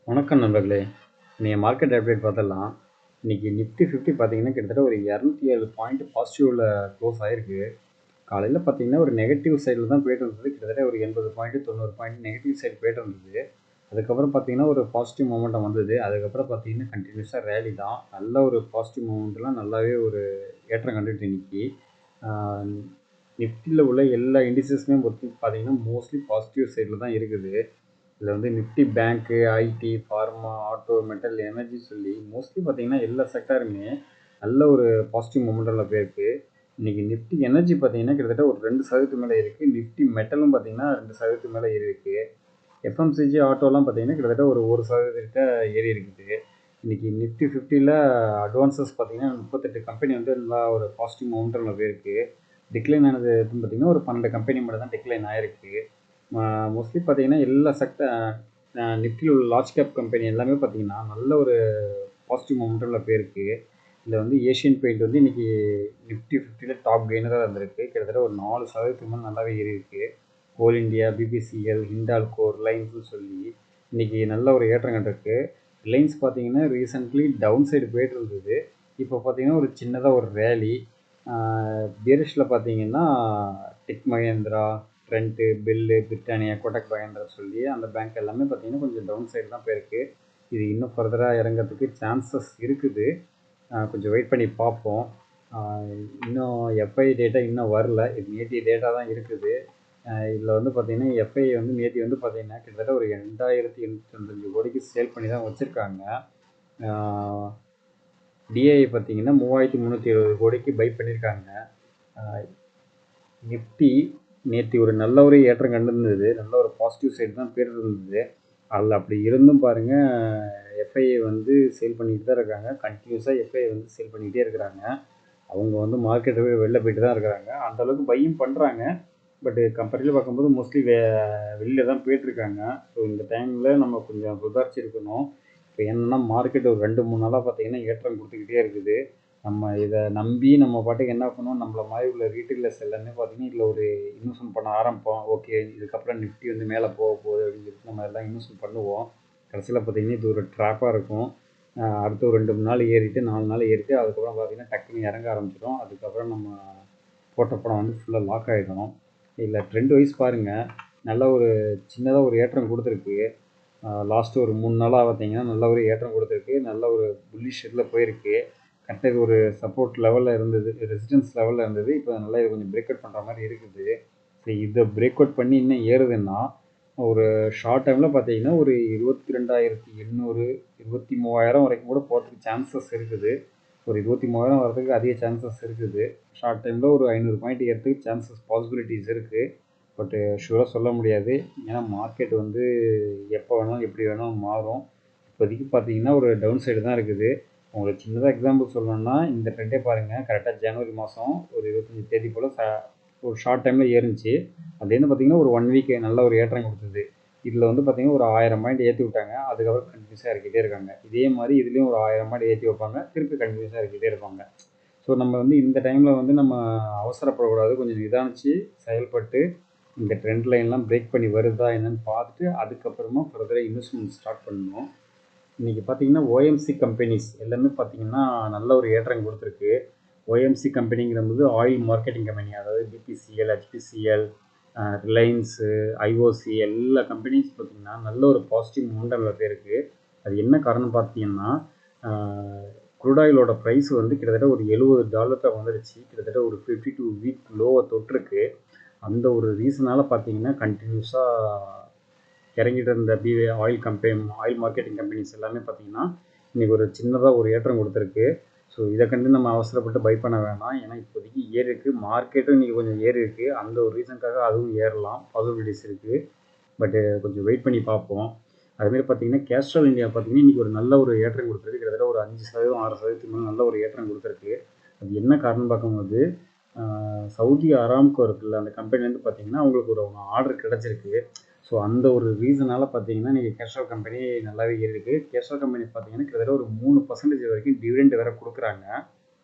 வணக்கம் நண்பர்களே. நீங்கள் மார்க்கெட் அப்டேட் பார்த்துடலாம். இன்றைக்கி நிஃப்டி 50 பார்த்தீங்கன்னா கிட்டத்தட்ட ஒரு 207 பாயிண்ட் பாசிட்டிவில் க்ளோஸ் ஆகிருக்கு. காலையில் பார்த்தீங்கன்னா ஒரு நெகட்டிவ் சைடில் தான் போய்ட்டு இருந்தது. கிட்டத்தட்ட ஒரு 80 பாயிண்ட் 90 பாயிண்ட் நெகட்டிவ் சைடு போய்ட்டு இருந்தது. அதுக்கப்புறம் பார்த்தீங்கன்னா ஒரு பாசிட்டிவ் மூமெண்டம் வந்தது. அதுக்கப்புறம் பார்த்தீங்கன்னா கண்டினியூஸாக ரேலி தான். நல்ல ஒரு பாசிட்டிவ் மூமெண்ட்லாம் நல்லாவே ஒரு ஏற்றம் கண்டுட்டு இன்றைக்கி நிஃப்டியில் உள்ள எல்லா இண்டிசஸுமே பார்த்தீங்கன்னா மோஸ்ட்லி பாசிட்டிவ் சைடில் தான் இருக்குது. இதில் வந்து Nifty bank, IT, pharma, auto, metal, energy சொல்லி மோஸ்ட்லி பார்த்தீங்கன்னா எல்லா செக்டாருமே நல்ல ஒரு பாசிட்டிவ் மூமெண்டில் போயிருக்கு. இன்றைக்கி நிஃப்டி எனர்ஜி பார்த்தீங்கன்னா கிட்டத்தட்ட ஒரு 2% மேலே இருக்குது. நிஃப்டி மெட்டலும் பார்த்தீங்கன்னா 2% மேலே ஏறி இருக்குது. எஃப்எம்சிஜி ஆட்டோலாம் பார்த்தீங்கன்னா கிட்டத்தட்ட ஒரு 1% ஏறி இருக்குது. இன்றைக்கி நிஃப்டி 50ல் அட்வான்சஸ் பார்த்தீங்கன்னா 38 கம்பெனி வந்து நல்லா ஒரு பாசிட்டிவ் மூமெண்டில் போயிருக்கு. டிக்ளைன் ஆனது பார்த்தீங்கன்னா ஒரு 12 கம்பெனி மட்டும் தான் டிக்ளைன் ஆகிருக்கு. மோஸ்ட்லி பார்த்தீங்கன்னா எல்லா நிஃப்டியில் உள்ள லார்ஜ் கேப் கம்பெனி எல்லாமே பார்த்தீங்கன்னா நல்ல ஒரு பாசிட்டிவ் மூமெண்ட்டில் போயிருக்கு. இதில் வந்து ஏஷியன் பெயிண்ட் வந்து இன்றைக்கி நிஃப்டி 50ல் டாப் கெய்னராக இருந்திருக்கு. கிட்டத்தட்ட ஒரு 4% மேலே நல்லாவே ஏறி இருக்குது. கோல் இண்டியா, பிபிசிஎல், ஹிண்டால்கோ, ரிலையன்ஸ்னு சொல்லி இன்றைக்கி நல்ல ஒரு ஏற்றம் கண்டிருக்கு. ரிலையன்ஸ் பார்த்தீங்கன்னா ரீசெண்ட்லி டவுன் சைடு போயிட்டு இருந்தது. இப்போ பார்த்தீங்கன்னா ஒரு சின்னதாக ஒரு ரேலி. பேரிஷில் பார்த்தீங்கன்னா டெக் மகேந்திரா, ட்ரெண்ட்டு, பெல்லு, பிரிட்டானியா, கோட்டக் மகேந்திரா சொல்லி அந்த பேங்க் எல்லாமே பார்த்தீங்கன்னா கொஞ்சம் டவுன் சைடு தான் போயிருக்கு. இது இன்னும் ஃபர்தராக இறங்கிறதுக்கு சான்சஸ் இருக்குது. கொஞ்சம் வெயிட் பண்ணி பார்ப்போம். இன்னும் எஃப்ஐ டேட்டா இன்னும் வரல. இது நேற்று டேட்டா தான் இருக்குது. இதில் வந்து பார்த்தீங்கன்னா எஃப்ஐ வந்து நேற்று வந்து பார்த்தீங்கன்னா கிட்டத்தட்ட ஒரு 2885 கோடிக்கு சேல் பண்ணி தான் வச்சுருக்காங்க. டிஐ பார்த்தீங்கன்னா 3370 கோடிக்கு பை பண்ணியிருக்காங்க. நிஃப்டி நேற்று ஒரு நல்ல ஒரு ஏற்றம் கண்டிருந்தது. நல்ல ஒரு பாசிட்டிவ் சைடு தான் போயிட்டு இருந்தது. அதில் அப்படி இருந்தும் பாருங்கள் எஃப்ஐஐ வந்து சேல் பண்ணிட்டு தான் இருக்காங்க. கண்டினியூஸாக எஃப்ஐஐ வந்து சேல் பண்ணிக்கிட்டே இருக்கிறாங்க. அவங்க வந்து மார்க்கெட்டை வெளில போயிட்டு தான் இருக்கிறாங்க. அந்தளவுக்கு பையும் பண்ணுறாங்க. பட்டு கம்பேரிட்டிவ் பார்க்கும்போது மோஸ்ட்லி வெளியில் தான் போயிட்டுருக்காங்க. ஸோ இந்த டைமில் நம்ம கொஞ்சம் சுதாரிச்சிருக்கணும். இப்போ என்னென்னா மார்க்கெட் ஒரு 2-3 நாளாக பார்த்தீங்கன்னா ஏற்றம் கொடுத்துக்கிட்டே இருக்குது. நம்ம இதை நம்பி நம்ம பாட்டுக்கு என்ன பண்ணுவோம், நம்மள மாதிரி உள்ள ரீட்டைலர்ஸ் எல்லாமே பார்த்தீங்கன்னா இதில் ஒரு இன்வெஸ்ட்மெண்ட் பண்ண ஆரம்பிப்போம். ஓகே, இதுக்கப்புறம் நிஃப்டி வந்து மேலே போக போகுது அப்படின்னு சொல்லிட்டு நம்ம எல்லாம் இன்வெஸ்ட்மெண்ட் பண்ணுவோம். கடைசியில் பார்த்தீங்கன்னா இது ஒரு ட்ராப்பாக இருக்கும். அடுத்து ஒரு 2 நாள் ஏறிட்டு 4 நாள் ஏறிட்டு அதுக்கப்புறம் பார்த்தீங்கன்னா டக்குன்னு இறங்க ஆரம்பிச்சிடும். அதுக்கப்புறம் நம்ம போட்ட படம் வந்து ஃபுல்லாக லாக் ஆகிடும். இதில் ட்ரெண்ட் வைஸ் பாருங்கள், நல்ல ஒரு சின்னதாக ஒரு ஏற்றம் கொடுத்துருக்கு. லாஸ்ட்டு ஒரு 3 நாளாக பார்த்தீங்கன்னா நல்ல ஒரு ஏற்றம் கொடுத்துருக்கு. நல்ல ஒரு புல்லிஷ் இதில் போயிருக்கு. கரெக்டாக இது ஒரு சப்போர்ட் லெவலில் இருந்தது, ரெசிஸ்டன்ஸ் லெவலில் இருந்தது. இப்போ நல்லா இது கொஞ்சம் பிரேக் அவுட் பண்ணுற மாதிரி இருக்குது. ஸோ இதை பிரேக் அவுட் பண்ணி இன்னும் ஏறுதுன்னா ஒரு ஷார்ட் டைமில் பார்த்தீங்கன்னா ஒரு 22,800 23,000 வரைக்கும் கூட போகிறதுக்கு சான்சஸ் இருக்குது. ஒரு 23,000 வரதுக்கு அதிக சான்சஸ் இருக்குது. ஷார்ட் டைமில் ஒரு 500 பாயிண்ட் ஏறதுக்கு சான்சஸ் பாசிபிலிட்டிஸ் இருக்குது. பட்டு ஷூராக சொல்ல முடியாது. ஏன்னா மார்க்கெட் வந்து எப்போ வேணாலும் எப்படி வேணாலும் மாறும். இப்போதைக்கு பார்த்தீங்கன்னா ஒரு டவுன் சைடு தான் இருக்குது. உங்களுக்கு சின்னதாக எக்ஸாம்பிள் சொல்லணும்னா இந்த ட்ரெண்டே பாருங்கள். கரெக்டாக ஜனவரி மாதம் ஒரு 25 தேதி போல் ஒரு ஷார்ட் டைமில் ஏறிச்சு. அதுலேருந்து பார்த்தீங்கன்னா ஒரு 1 வீக் நல்ல ஒரு ஏற்றம் கொடுத்தது. இதில் வந்து பார்த்தீங்கன்னா ஒரு 1000 பாயிண்ட் ஏற்றி விட்டாங்க. அதுக்கப்புறம் கண்டினியூஸாக இறக்கிட்டே இருக்காங்க. இதே மாதிரி இதுலேயும் ஒரு 1000 பாயிண்ட் ஏற்றி வைப்பாங்க, திருப்பி கண்டினியூஸாக இறக்கிட்டே இருப்பாங்க. ஸோ நம்ம வந்து இந்த டைமில் வந்து நம்ம அவசரப்படக்கூடாது. கொஞ்சம் நிதானித்து செயல்பட்டு இந்த ட்ரெண்ட் லைன்லாம் பிரேக் பண்ணி வருதா என்னன்னு பார்த்துட்டு அதுக்கப்புறமா ஃபர்தராக இன்வெஸ்ட்மெண்ட் ஸ்டார்ட் பண்ணணும். இன்றைக்கி பார்த்தீங்கன்னா ஓஎம்சி கம்பெனிஸ் எல்லாமே பார்த்தீங்கன்னா நல்ல ஒரு ஏற்றம் கொடுத்துருக்கு. ஓஎம்சி கம்பெனிங்கிறது ஆயில் மார்க்கெட்டிங் கம்பெனி, அதாவது பிபிசிஎல், ஹெச்பிசிஎல், ரிலையன்ஸு, ஐஓசி எல்லா கம்பெனிஸ் பார்த்திங்கன்னா நல்ல ஒரு பாசிட்டிவ் மூமெண்டமில் போயிருக்கு. அது என்ன காரணம் பார்த்தீங்கன்னா க்ரூட் ஆயிலோட ப்ரைஸ் வந்து கிட்டத்தட்ட ஒரு $70 வந்துருச்சு. கிட்டத்தட்ட ஒரு 52 வீக் லோவை தொட்டிருக்கு. அந்த ஒரு ரீசனால் பார்த்தீங்கன்னா கண்டினியூஸாக இறங்கிட்டு இருந்த ஆயில் மார்க்கெட்டிங் கம்பெனிஸ் எல்லாமே பார்த்தீங்கன்னா இன்றைக்கி ஒரு சின்னதாக ஒரு ஏற்றம் கொடுத்துருக்கு. ஸோ இதை கண்டு நம்ம அவசரப்பட்டு பை பண்ண வேணாம். ஏன்னா இப்போதைக்கு ஏறி இருக்குது. மார்க்கெட்டும் இன்றைக்கி கொஞ்சம் ஏறி இருக்குது. அந்த ஒரு ரீசனுக்காக அதுவும் ஏறலாம், பாசிபிலிட்டிஸ் இருக்குது. பட்டு கொஞ்சம் வெயிட் பண்ணி பார்ப்போம். அதுமாரி பார்த்தீங்கன்னா கேஸ்ட்ரால் இந்தியா பார்த்தீங்கன்னா இன்றைக்கி ஒரு நல்ல ஒரு ஏற்றம் கொடுத்துருக்கு. கிட்டத்தட்ட ஒரு 5% 6% மேலே நல்ல ஒரு ஏற்றம் கொடுத்துருக்கு. அது என்ன காரணம் பார்க்கும்போது சவுதி அராம்கோ இருக்குல்ல, அந்த கம்பெனிலேருந்து பார்த்தீங்கன்னா அவங்களுக்கு ஒரு ஆர்டர் கிடச்சிருக்கு. ஸோ அந்த ஒரு ரீசனால் பார்த்தீங்கன்னா இன்றைக்கி கேஸ்ட்ரால் கம்பெனி நல்லாவே ஏறி இருக்குது. கேஸ்ட்ரால் கம்பெனி பார்த்தீங்கன்னா கிட்டத்தட்ட ஒரு 3% வரைக்கும் டிவிடெண்ட் வேறு கொடுக்குறாங்க.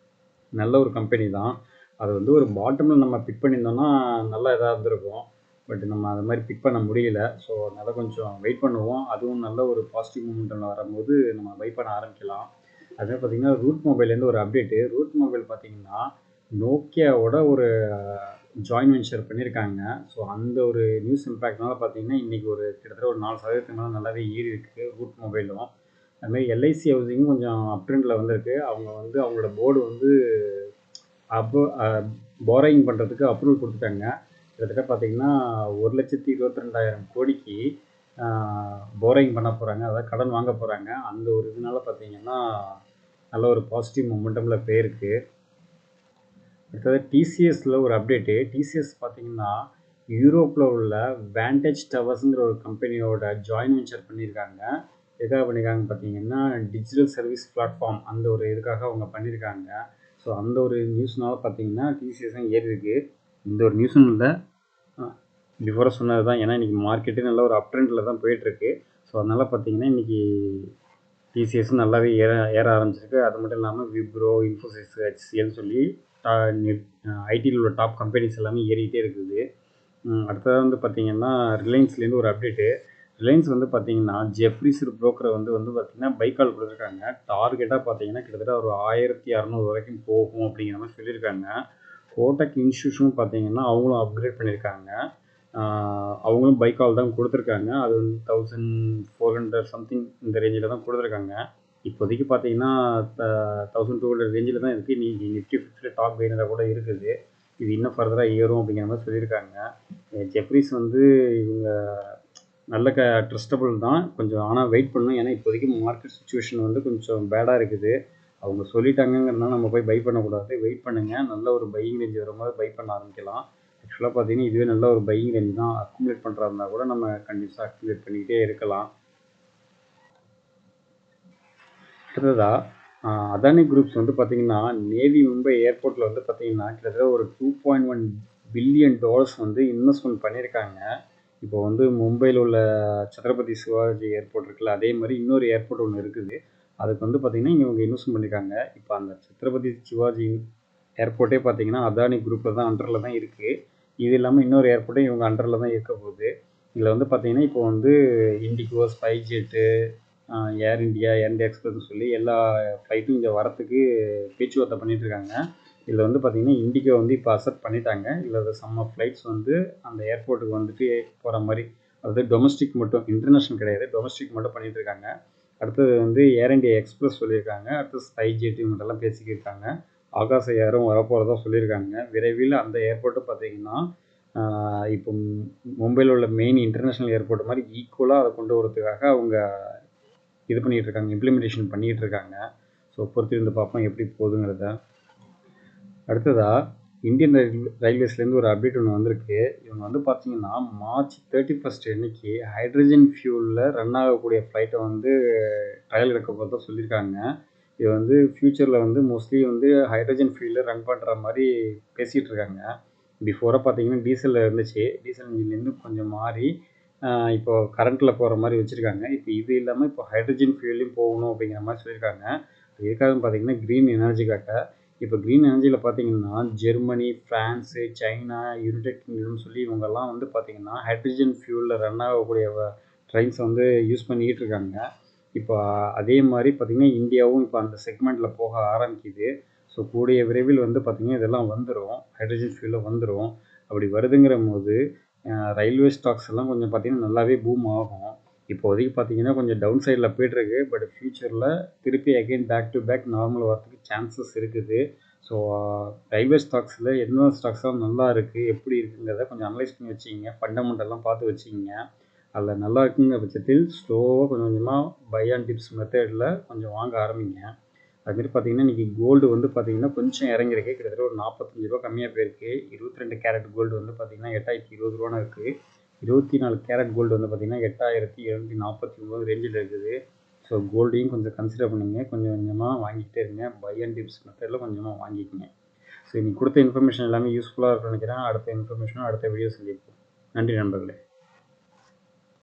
நல்ல ஒரு கம்பெனி தான். அது வந்து ஒரு பாட்டமில் நம்ம பிக் பண்ணியிருந்தோம்னா நல்லா இதாக இருந்திருக்கும். பட் நம்ம அது மாதிரி பிக் பண்ண முடியல. ஸோ அதனால் கொஞ்சம் வெயிட் பண்ணுவோம். அதுவும் நல்ல ஒரு பாசிட்டிவ் மூமெண்ட்டில் வரும்போது நம்ம பை பண்ண ஆரம்பிக்கலாம். அதே பார்த்திங்கன்னா ரூட் மொபைல்லேருந்து ஒரு அப்டேட்டு. ரூட் மொபைல் பார்த்திங்கன்னா நோக்கியாவோட ஒரு ஜாயின் வென்ச்சர் பண்ணியிருக்காங்க. ஸோ அந்த ஒரு நியூஸ் இம்பேக்ட்னால பார்த்திங்கன்னா இன்றைக்கி ஒரு கிட்டத்தட்ட ஒரு 4% மேலே நல்லாவே ஏறி இருக்குது ரூட் மொபைலும். அதுமாதிரி எல்ஐசி ஹவுசிங்கும் கொஞ்சம் அப் ட்ரெண்டில் வந்திருக்கு. அவங்க வந்து அவங்களோட போர்டு வந்து போரோயிங் பண்ணுறதுக்கு அப்ரூவல் கொடுத்துட்டாங்க. கிட்டத்தட்ட பார்த்திங்கன்னா 1,22,200,000 கோடிக்கு போரோயிங் பண்ண போகிறாங்க, அதாவது கடன் வாங்க போகிறாங்க. அந்த ஒரு இதனால பார்த்திங்கன்னா நல்ல ஒரு பாசிட்டிவ் மொமெண்டமில் போயிருக்கு. அடுத்தது டிசிஎஸில் ஒரு அப்டேட்டு. டிசிஎஸ் பார்த்திங்கன்னா யூரோப்பில் உள்ள வேண்டேஜ் டவர்ஸுங்கிற ஒரு கம்பெனியோட ஜாயின் வென்ச்சர் பண்ணியிருக்காங்க. எதுக்காக பண்ணியிருக்காங்க பார்த்தீங்கன்னா டிஜிட்டல் சர்வீஸ் பிளாட்ஃபார்ம் அந்த ஒரு இதுக்காக அவங்க பண்ணியிருக்காங்க. ஸோ அந்த ஒரு நியூஸ்னால பார்த்தீங்கன்னா டிசிஎஸும் ஏறி இருக்கு. இந்த ஒரு நியூஸும் இல்லை, பிஃபோராக சொன்னது தான். ஏன்னா இன்றைக்கி மார்க்கெட்டே நல்ல ஒரு அப் ட்ரெண்டில் தான் போயிட்டுருக்கு. ஸோ அதனால் பார்த்தீங்கன்னா இன்றைக்கி டிசிஎஸும் நல்லாவே ஏற ஆரம்பிச்சிருக்கு. அது மட்டும் இல்லாமல் விப்ரோ, இன்ஃபோசிஸ், ஹெச்சிஎல்னு சொல்லி ஐடியில் உள்ள டாப் கம்பெனிஸ் எல்லாமே ஏறிக்கிட்டே இருக்குது. அடுத்ததாக வந்து பார்த்திங்கன்னா ரிலையன்ஸ்லேருந்து ஒரு அப்டேட்டு. ரிலையன்ஸ் வந்து பார்த்திங்கன்னா ஜெஃப்ரிஸ் புரோக்கரை வந்து பார்த்திங்கன்னா பைக்கால் கொடுத்துருக்காங்க. டார்கெட்டாக பார்த்திங்கன்னா கிட்டத்தட்ட ஒரு 1600 வரைக்கும் போகும் அப்படிங்கிற மாதிரி சொல்லியிருக்காங்க. கோட்டக் இன்ஸ்டியூஷனும் பார்த்திங்கன்னா அவங்களும் அப்கிரேட் பண்ணியிருக்காங்க. அவங்களும் பைக்கால் தான் கொடுத்துருக்காங்க. அது வந்து 1400 சம்திங் இந்த ரேஞ்சில் தான் கொடுத்துருக்காங்க. இப்போதைக்கு பார்த்தீங்கன்னா 1200 ரேஞ்சில் தான் இருக்குது. நீ நிஃப்டி 50 டாப் கெய்னராக கூட இருக்குது. இது இன்னும் ஃபர்தராக ஏறும் அப்படிங்கிற மாதிரி சொல்லியிருக்காங்க. ஜெஃப்ரிஸ் வந்து இவங்க நல்ல ட்ரஸ்டபுள் தான் கொஞ்சம், ஆனால் வெயிட் பண்ணணும். ஏன்னா இப்போதைக்கு மார்க்கெட் சுச்சுவேஷன் வந்து கொஞ்சம் பேடாக இருக்குது. அவங்க சொல்லிட்டாங்கிறதுனால நம்ம போய் பை பண்ணக்கூடாது. வெயிட் பண்ணுங்கள், நல்ல ஒரு பையிங் ரேஞ்ச் வரும்போது பை பண்ண ஆரம்பிக்கலாம். ஆக்சுவலாக பார்த்தீங்கன்னா இதுவே நல்ல ஒரு பையிங் ரேஞ்ச் தான். அக்குமுலேட் பண்ணுறா இருந்தால் கூட நம்ம கண்டிப்பாக அக்குமுலேட் பண்ணிக்கிட்டே இருக்கலாம். அடுத்ததாக அதானி குரூப்ஸ் வந்து பார்த்திங்கன்னா நேவி மும்பை ஏர்போர்ட்டில் வந்து பார்த்திங்கன்னா கிட்டத்தட்ட ஒரு $2.1 பில்லியன் வந்து இன்வெஸ்ட்மெண்ட் பண்ணியிருக்காங்க. இப்போ வந்து மும்பையில் உள்ள சத்ரபதி சிவாஜி ஏர்போர்ட் இருக்குல்ல, அதே மாதிரி இன்னொரு ஏர்போர்ட் ஒன்று இருக்குது. அதுக்கு வந்து பார்த்திங்கன்னா இவங்க இன்வெஸ்ட்மெண்ட் பண்ணியிருக்காங்க. இப்போ அந்த சத்ரபதி சிவாஜி ஏர்போர்ட்டே பார்த்திங்கன்னா அதானி குரூப்பில் தான் அண்டரில் தான் இருக்குது. இது இல்லாமல் இன்னொரு ஏர்போர்ட்டும் இவங்க அண்டரில் தான் இருக்க போகுது. இதில் வந்து பார்த்திங்கன்னா இப்போ வந்து இண்டிகோ, ஸ்பைஸ்ஜெட்டு, ஏர் இண்டியா, ஏர் இண்டியா எக்ஸ்பிரஸ்னு சொல்லி எல்லா ஃப்ளைட்டும் இங்கே வரத்துக்கு பேச்சுவார்த்தை பண்ணிகிட்ருக்காங்க. இதில் வந்து பார்த்திங்கன்னா இண்டிகோ வந்து இப்போ அக்செப்ட் பண்ணிட்டாங்க. இதில் சம்ம ஃப்ளைட்ஸ் வந்து அந்த ஏர்போர்ட்டுக்கு வந்துட்டு போகிற மாதிரி, அதாவது டொமஸ்டிக் மட்டும், இன்டர்நேஷ்னல் கிடையாது, டொமஸ்டிக் மட்டும் பண்ணிகிட்ருக்காங்க. அடுத்தது வந்து ஏர் இண்டியா எக்ஸ்பிரஸ் சொல்லியிருக்காங்க. அடுத்தது ஸ்பைஸ்ஜெட் இவங்கள்ட்டெல்லாம் பேசிக்கிருக்காங்க. ஆகாச ஏரும் வரப்போகிறதா சொல்லியிருக்காங்க. விரைவில் அந்த ஏர்போர்ட்டு பார்த்திங்கன்னா இப்போ மும்பையில் உள்ள மெயின் இன்டர்நேஷ்னல் ஏர்போர்ட் மாதிரி ஈக்குவலாக அதை கொண்டு வரதுக்காக அவங்க இது பண்ணிகிட்ருக்காங்க, இம்ப்ளிமெண்டேஷன் பண்ணிகிட்ருக்காங்க. ஸோ பொறுத்திருந்து பார்ப்போம் எப்படி போகுதுங்கிறத. அடுத்ததாக இந்தியன் ரயில்வேஸ்லேருந்து ஒரு அப்டேட் ஒன்று வந்திருக்கு. இவங்க வந்து பார்த்திங்கன்னா March 31 அன்னைக்கு ஹைட்ரஜன் ஃபியூலில் ரன் ஆகக்கூடிய ஃப்ளைட்டை வந்து ட்ரையல் எடுக்க போகிறதா சொல்லியிருக்காங்க. இது வந்து ஃப்யூச்சரில் வந்து மோஸ்ட்லி வந்து ஹைட்ரஜன் ஃபியூலில் ரன் பண்ணுற மாதிரி பேசிகிட்டு இருக்காங்க. பிஃபோராக பார்த்திங்கன்னா டீசலில் இருந்துச்சு. டீசல் இன்ஜின்லேருந்து கொஞ்சம் மாறி இப்போது கரண்ட்டில் போகிற மாதிரி வச்சுருக்காங்க. இப்போ இது இல்லாமல் இப்போ ஹைட்ரஜன் ஃபியூல்லையும் போகணும் அப்படிங்கிற மாதிரி சொல்லியிருக்காங்க. எதுக்காகன்னு பார்த்திங்கன்னா க்ரீன் எனர்ஜிக்காக. இப்போ க்ரீன் எனர்ஜியில் பார்த்திங்கன்னா ஜெர்மனி, ஃப்ரான்ஸு, சைனா, யுனைடெட் கிங்டம்னு சொல்லி இவங்கெல்லாம் வந்து பார்த்திங்கன்னா ஹைட்ரஜன் ஃபியூலில் ரன் ஆகக்கூடிய ட்ரெயின்ஸை வந்து யூஸ் பண்ணிக்கிட்டு இருக்காங்க. இப்போ அதே மாதிரி பார்த்திங்கன்னா இந்தியாவும் இப்போ அந்த செக்மெண்ட்டில் போக ஆரம்பிக்குது. ஸோ கூடிய விரைவில் வந்து பார்த்திங்கன்னா இதெல்லாம் வந்துடும், ஹைட்ரஜன் ஃபியூலில் வந்துடும். அப்படி வருதுங்கிற போது ரயில்வே ஸ்டாக்ஸ் எல்லாம் கொஞ்சம் பார்த்திங்கன்னா நல்லாவே பூம் ஆகும். இப்போதைக்கு பார்த்திங்கன்னா கொஞ்சம் டவுன் சைடில் போய்ட்டுருக்கு. பட் ஃப்யூச்சரில் திருப்பி again back to back normal வரதுக்கு சான்சஸ் இருக்குது. ஸோ ரயில்வே ஸ்டாக்ஸில் எந்த ஸ்டாக்ஸ்லாம் நல்லா இருக்குது, எப்படி இருக்குங்கிறத கொஞ்சம் அனலைஸ் பண்ணி வச்சுக்கிங்க. ஃபண்டமெண்டெல்லாம் பார்த்து வச்சுக்கிங்க. அதில் நல்லா இருக்குங்கிற பட்சத்தில் ஸ்லோவாக கொஞ்சம் கொஞ்சமாக பை அண்ட் டிப்ஸ் மெத்தடில் கொஞ்சம் வாங்க ஆரம்பிங்க. அதுமாரி பார்த்திங்கன்னா இன்றைக்கி கோல்டு வந்து பார்த்திங்கன்னா கொஞ்சம் இறங்கிருக்கு. கிட்டத்தட்ட ஒரு $45 கம்மியாக போயிருக்கு. 22 கேரட் கோல்டு வந்து பார்த்திங்கன்னா 8,020 இருக்குது. 24 கேரட் கோல்டு வந்து பார்த்திங்கன்னா 8,749 ரேஞ்சில் இருக்குது. ஸோ கோல்டையும் கொஞ்சம் கன்சிடர் பண்ணிங்க. கொஞ்சம் கொஞ்சமாக வாங்கிக்கிட்டே இருங்க. பை அண்ட் டிப்ஸ் மெத்தடில் கொஞ்சமாக வாங்கிக்கோங்க. ஸோ இன்றைக்கி கொடுத்த இன்ஃபர்மேஷன் எல்லாமே யூஸ்ஃபுல்லாக இருக்கும்னு நினைக்கிறேன். அடுத்த இன்ஃபர்மேஷனும் அடுத்த வீடியோ சந்திப்போம். நன்றி நண்பர்களே.